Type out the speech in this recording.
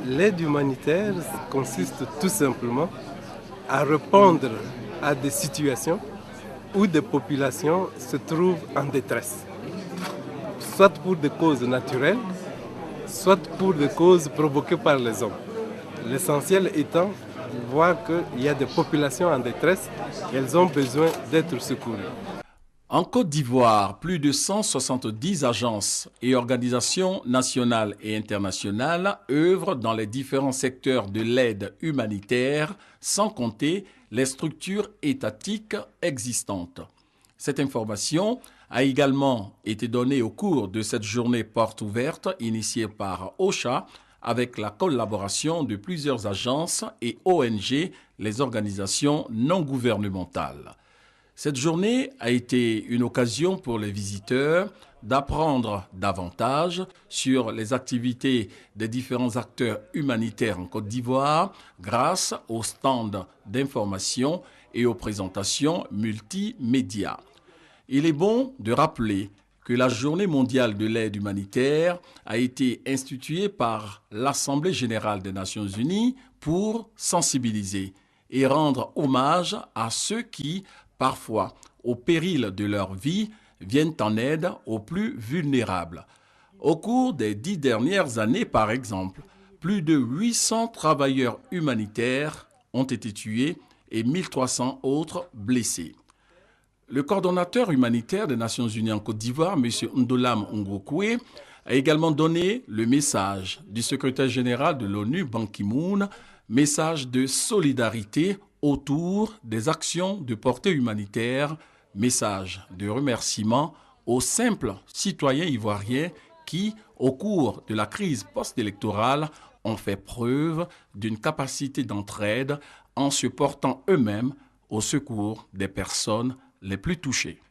L'aide humanitaire consiste tout simplement à répondre à des situations où des populations se trouvent en détresse, soit pour des causes naturelles, soit pour des causes provoquées par les hommes. L'essentiel étant de voir qu'il y a des populations en détresse et elles ont besoin d'être secourues. En Côte d'Ivoire, plus de 170 agences et organisations nationales et internationales œuvrent dans les différents secteurs de l'aide humanitaire, sans compter les structures étatiques existantes. Cette information a également été donnée au cours de cette journée porte ouverte initiée par OCHA avec la collaboration de plusieurs agences et ONG, les organisations non gouvernementales. Cette journée a été une occasion pour les visiteurs d'apprendre davantage sur les activités des différents acteurs humanitaires en Côte d'Ivoire grâce aux stands d'information et aux présentations multimédia. Il est bon de rappeler que la Journée mondiale de l'aide humanitaire a été instituée par l'Assemblée générale des Nations unies pour sensibiliser et rendre hommage à ceux qui, parfois, au péril de leur vie, viennent en aide aux plus vulnérables. Au cours des 10 dernières années, par exemple, plus de 800 travailleurs humanitaires ont été tués et 1300 autres blessés. Le coordonnateur humanitaire des Nations unies en Côte d'Ivoire, M. Ndolam Ngokwe, a également donné le message du secrétaire général de l'ONU, Ban Ki-moon, message de solidarité autour des actions de portée humanitaire, message de remerciement aux simples citoyens ivoiriens qui, au cours de la crise post-électorale, ont fait preuve d'une capacité d'entraide en se portant eux-mêmes au secours des personnes les plus touchées.